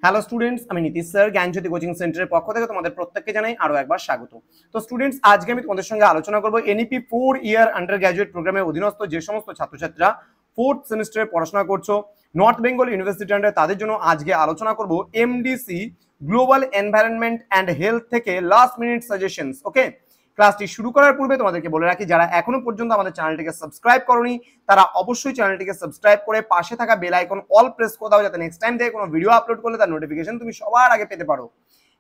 Hello students, আমি Nitish sir জ্ঞানজ্যোতি coaching সেন্টারের পক্ষ থেকে তোমাদের প্রত্যেককে জানাই আরো একবার স্বাগত। তো স্টুডেন্টস, আজকে আমি তোমাদের সঙ্গে আলোচনা করব এনইপি 4 ইয়ার আন্ডার গ্র্যাজুয়েট প্রোগ্রামের অধীনস্থ যে সমস্ত ছাত্রছাত্রীরা 4th সেমিস্টারে পড়াশোনা করছো নর্থ বেঙ্গল ইউনিভার্সিটি আন্ডারে, তাদের জন্য আজকে আলোচনা করব MDC global environment and health থেকে লাস্ট মিনিট সাজেশনস। ওকে, ক্লাসটি শুরু করার পূর্বে তোমাদেরকে বলে রাখি, যারা এখনো পর্যন্ত আমাদের চ্যানেলটিকে সাবস্ক্রাইব করোনি তারা অবশ্যই চ্যানেলটিকে সাবস্ক্রাইব করে পাশে থাকা বেল আইকন অল প্রেস করে দাও, যাতে নেক্সট টাইম থেকে কোনো ভিডিও আপলোড করলে তার নোটিফিকেশন তুমি সবার আগে পেতে পারো।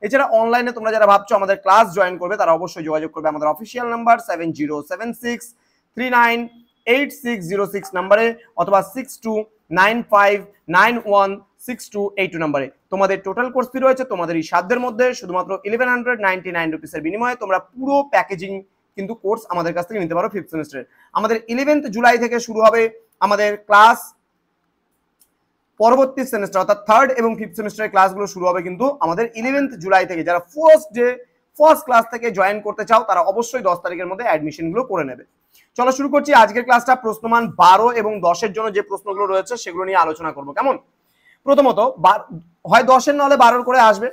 এছাড়া অনলাইনে তোমরা যারা ভাবছো আমাদের ক্লাস জয়েন করবে, তারা অবশ্যই যোগাযোগ করবে আমাদের অফিসিয়াল নাম্বার 7076398606 নাম্বারে অথবা 6295916282 নাম্বারে। তোমাদের টোটাল কোর্স ফি রয়েছে তোমাদের এই সাধ্যের মধ্যে শুধুমাত্র 1199 রুপিসের বিনিময়ে তোমরা পুরো প্যাকেজিং কিন্তু কোর্স আমাদের কাছ থেকে নিতে পারো 5th সেমিস্টারে। আমাদের 11th জুলাই থেকে শুরু হবে আমাদের ক্লাস। পরবর্তী সেমিস্টার অর্থাৎ 3rd এবং 5th সেমিস্টারের ক্লাসগুলো শুরু হবে কিন্তু আমাদের 11th জুলাই থেকে। যারা ফার্স্ট ক্লাস থেকে জয়েন করতে চাও তারা অবশ্যই 10 তারিখের মধ্যে অ্যাডমিশনগুলো করে নেবে। চলো শুরু করছি আজকের ক্লাসটা। প্রশ্নমান 12 এবং 10 এর জন্য যে প্রশ্নগুলো রয়েছে সেগুলো নিয়ে আলোচনা করব। কেমন? প্রথমত হয় 10 এর নাহলে 12 করে আসবে।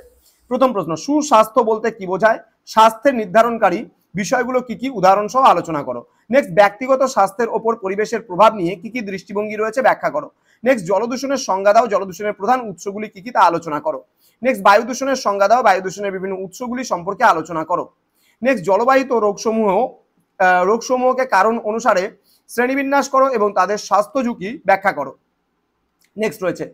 প্রথম প্রশ্ন, সুস্বাস্থ্য বলতে কি বোঝায়? স্বাস্থ্যের নির্ধারণকারী বিষয়গুলো কি কি, উদাহরণ সহ আলোচনা করো। নেক্সট, ব্যক্তিগত স্বাস্থ্যের ওপর পরিবেশের প্রভাব নিয়ে কি কি দৃষ্টিভঙ্গি রয়েছে ব্যাখ্যা করো। নেক্সট, জলদূষণের সংজ্ঞা দাও, জলদূষণের প্রধান উৎসগুলি কি কি তা আলোচনা করো। নেক্সট, বায়ু দূষণের সংজ্ঞা দাও, বায়ু দূষণের বিভিন্ন উৎসগুলি সম্পর্কে আলোচনা করো। নেক্সট, জলবাহিত রোগসমূহকে কারণ অনুসারে শ্রেণীবিন্যাস করো এবং তাদের স্বাস্থ্য ঝুঁকি ব্যাখ্যা করো। নেক্সট রয়েছে,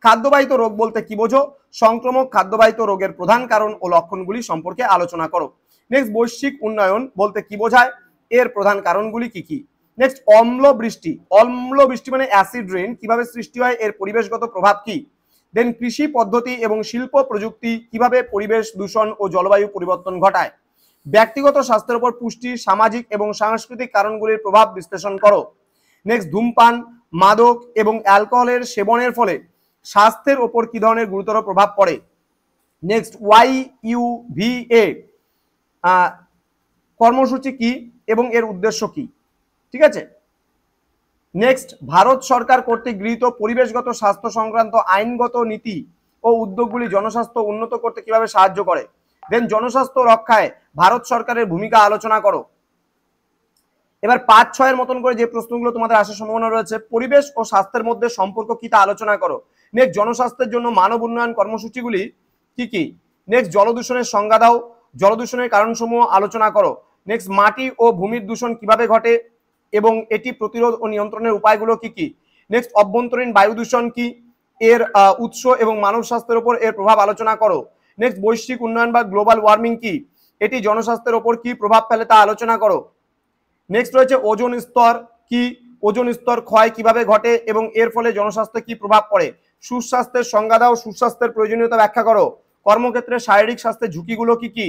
খাদ্যবাহিত রোগ বলতে কি বোঝো? সংক্রামক খাদ্যবাহিত রোগের প্রধান কারণ ও লক্ষণগুলি সম্পর্কে আলোচনা করো। নেক্সট, বৈশ্বিক উন্নয়ন বলতে কি বোঝায়? এর প্রধান কারণগুলি কি কি। নেক্সট, অম্ল বৃষ্টি মানে অ্যাসিড রেইন কিভাবে সৃষ্টি হয়, এর পরিবেশগত প্রভাব কি। দেন, কৃষি পদ্ধতি এবং শিল্প প্রযুক্তি কিভাবে পরিবেশ দূষণ ও জলবায়ু পরিবর্তন ঘটায়। ব্যক্তিগত স্বাস্থ্যের উপর পুষ্টি, সামাজিক এবং সাংস্কৃতিক কারণগুলির প্রভাব বিশ্লেষণ করো। নেক্সট, ধূমপান, মাদক এবং অ্যালকোহলের সেবনের ফলে স্বাস্থ্যের ওপর কি ধরনের গুরুতর প্রভাব পড়ে। নেক্সট, YUVA কর্মসূচি কি এবং এর উদ্দেশ্য কি। ঠিক আছে। নেক্সট, ভারত সরকার কর্তৃক গৃহীত পরিবেশগত স্বাস্থ্য সংক্রান্ত আইনগত নীতি ও উদ্যোগগুলি জনস্বাস্থ্য উন্নত করতে কিভাবে সাহায্য করে। দেন, জনস্বাস্থ্য রক্ষায় ভারত সরকারের ভূমিকা আলোচনা করো। এবার 5-6 মতন করে যে প্রশ্নগুলো তোমাদের আসার সম্ভাবনা রয়েছে, পরিবেশ ও স্বাস্থ্যের মধ্যে সম্পর্ক কি তা আলোচনা করো। নেক্সট, জনস্বাস্থ্যের জন্য মানব উন্নয়ন কর্মসূচিগুলি কি কি। নেক্সট, জলদূষণের সংজ্ঞা দাও, জলদূষণের কারণসমূহ আলোচনা করো। নেক্সট, মাটি ও ভূমির দূষণ কিভাবে ঘটে এবং এটি প্রতিরোধ ও নিয়ন্ত্রণের উপায়গুলো কি কি। নেক্সট, অভ্যন্তরীণ বায়ু দূষণ কি, এর উৎস এবং মানব স্বাস্থ্যের উপর এর প্রভাব আলোচনা করো। নেক্সট, বৈশ্বিক উন্নয়ন বা গ্লোবাল ওয়ার্মিং কি, এটি জনস্বাস্থ্যের উপর কি প্রভাব ফেলে তা আলোচনা করো। নেক্সট রয়েছে ওজোন স্তর কি, ওজোন স্তর ক্ষয় কিভাবে ঘটে এবং এর ফলে জনস্বাস্থ্যে কি প্রভাব পড়ে। সুস্বাস্থ্যের সংজ্ঞা দাও, সুস্বাস্থ্যের প্রয়োজনীয়তা ব্যাখ্যা করো। কর্মক্ষেত্রে শারীরিক স্বাস্থ্যের ঝুঁকিগুলো কি কি।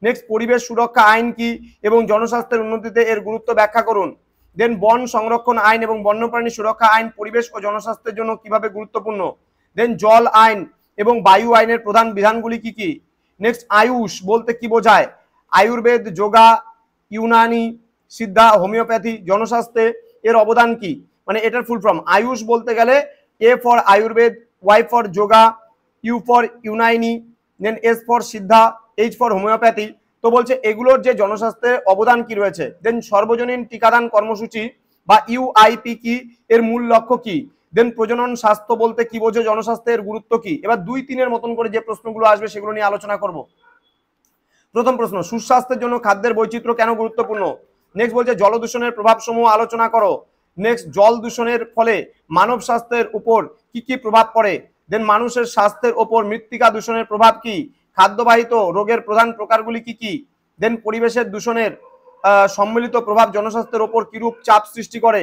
নেক্সট, পরিবেশ সুরক্ষা আইন কি এবং জনস্বাস্থ্যের উন্নতিতে এর গুরুত্ব ব্যাখ্যা করুন। দেন, বন সংরক্ষণ আইন এবং বন্যপ্রাণী সুরক্ষা আইন পরিবেশ ও জনস্বাস্থ্যের জন্য কিভাবে গুরুত্বপূর্ণ। দেন, জল আইন এবং বায়ু আইনের প্রধান বিধানগুলি কি কি। নেক্সট, আয়ুষ বলতে কি বোঝায়? আয়ুর্বেদ, যোগা, ইউনানি, সিদ্ধা, হোমিওপ্যাথি জনস্বাস্থ্যে এর অবদান কি, মানে এটার ফুল ফর্ম। আয়ুষ বলতে গেলে A for Ayurveda, Y for yoga, U for Unani, then S for Siddha, H for homeopathy. তো বলছে এগুলোর যে জনস্বাস্থ্যের অবদান কি রয়েছে। দেন, সর্বজনীন টিকাদান কর্মসূচি বা UIP কি, এর মূল লক্ষ্য কি। দেন, প্রজনন স্বাস্থ্য বলতে কি বোঝো, জনস্বাস্থ্যের গুরুত্ব কি। এবার 2-3 মতন করে যে প্রশ্নগুলো আসবে সেগুলো নিয়ে আলোচনা করব। প্রথম প্রশ্ন, সুস্বাস্থ্যের জন্য খাদ্যের বৈচিত্র্য কেন গুরুত্বপূর্ণ। নেক্সট বলছে জলদূষণের প্রভাব সমূহ আলোচনা করো। নেক্সট, জল দূষণের ফলে মানব স্বাস্থ্যের উপর কি কি প্রভাব পড়ে। দেন, মানুষের স্বাস্থ্যের উপর মৃত্তিকা দূষণের প্রভাব কি। খাদ্যবাহিত রোগের প্রধান প্রকারগুলি কি কি। দেন, পরিবেশের দূষণের সম্মিলিত প্রভাব জনস্বাস্থ্যের উপর কিরূপ চাপ সৃষ্টি করে।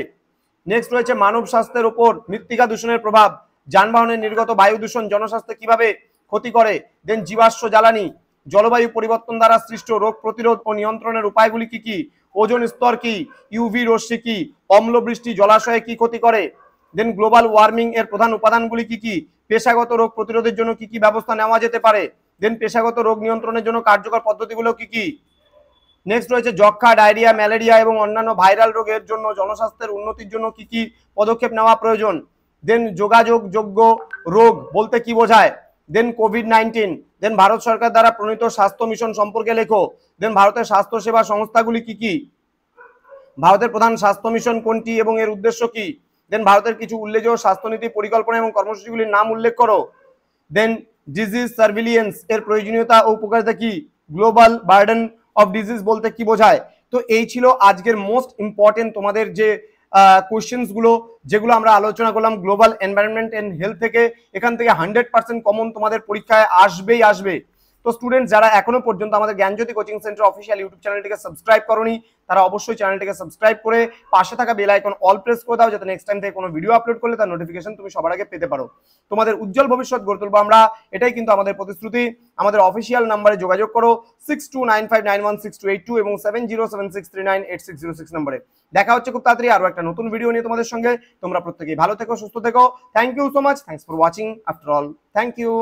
নেক্সট রয়েছে মানব স্বাস্থ্যের উপর মৃত্তিকা দূষণের প্রভাব, যানবাহনের নির্গত বায়ু দূষণ জনস্বাস্থ্য কিভাবে ক্ষতি করে। দেন, জীবাশ্ম জ্বালানি, জলবায়ু পরিবর্তন দ্বারা সৃষ্ট রোগ প্রতিরোধ ও নিয়ন্ত্রণের উপায়গুলি কি কি। ওজোন স্তর কি, ইউভি রশ্মি কি, অম্ল বৃষ্টি জলাশয়ে কি ক্ষতি করে। দেন, গ্লোবাল ওয়ার্মিং এর প্রধান উপাদানগুলি কি কি। পেশাগত রোগ প্রতিরোধের জন্য কি কি ব্যবস্থা নেওয়া যেতে পারে। দেন, পেশাগত রোগ নিয়ন্ত্রণের জন্য কার্যকর পদ্ধতিগুলো কি কি। নেক্সট রয়েছে যক্ষা, ডায়রিয়া, ম্যালেরিয়া এবং অন্যান্য ভাইরাল রোগের জন্য জনস্বাস্থ্যের উন্নতির জন্য কি কি পদক্ষেপ নেওয়া প্রয়োজন। দেন, যোগাযোগযোগ্য রোগ বলতে কি বোঝায়। দেন কোভিড-19, দেন ভারত সরকার দ্বারা প্রণীত স্বাস্থ্য মিশন সম্পর্কে লেখো, দেন ভারতের স্বাস্থ্য সেবা সংস্থাগুলি কি কি, ভারতের প্রধান স্বাস্থ্য মিশন কোনটি এবং এর উদ্দেশ্য কি, দেন ভারতের কিছু উল্লেখযোগ্য স্বাস্থ্যনীতি পরিকল্পনা এবং কর্মসূচিগুলির নাম উল্লেখ করো, দেন ডিজিজ সার্ভিলিয়েন্স এর প্রয়োজনীয়তা ও উপকারিতা কি, গ্লোবাল বার্ডেন অফ ডিজিজ বলতে কি বোঝায়। তো এই ছিল আজকের মোস্ট ইম্পর্টেন্ট তোমাদের যে কোশ্চেন্স গুলো যেগুলো আমরা আলোচনা করলাম গ্লোবাল এনভায়রনমেন্ট এন্ড হেলথ থেকে। এখান থেকে 100% কমন তোমাদের পরীক্ষায় আসবেই আসবে। তো স্টুডেন্টস যারা এখনো পর্যন্ত আমাদের জ্ঞানজ্যোতি কোচিং সেন্টার অফিসিয়াল ইউটিউব চ্যানেলটিকে সাবস্ক্রাইব করোনি, তারা অবশ্যই চ্যানেলটিকে সাবস্ক্রাইব করে পাশে থাকা বেল আইকন অল প্রেস করে দাও, যাতে নেক্সট টাইম থেকে কোনো ভিডিও আপলোড করলে তার নোটিফিকেশন তুমি সবার আগে পেতে পারো। তোমাদের উজ্জ্বল ভবিষ্যৎ গড়ে তুলবো আমরা, এটাই কিন্তু আমাদের প্রতিশ্রুতি। আমাদের অফিসিয়াল নাম্বারে যোগাযোগ করো 6295916282 এবং 7076398606 নম্বরে। দেখা হচ্ছে খুব তাড়াতাড়ি আরো একটা নতুন ভিডিও নিয়ে তোমাদের সঙ্গে। তোমরা প্রত্যেকেই ভালো থেকো, সুস্থ থেকো। Thank you so much, thanks for watching after all, thank you.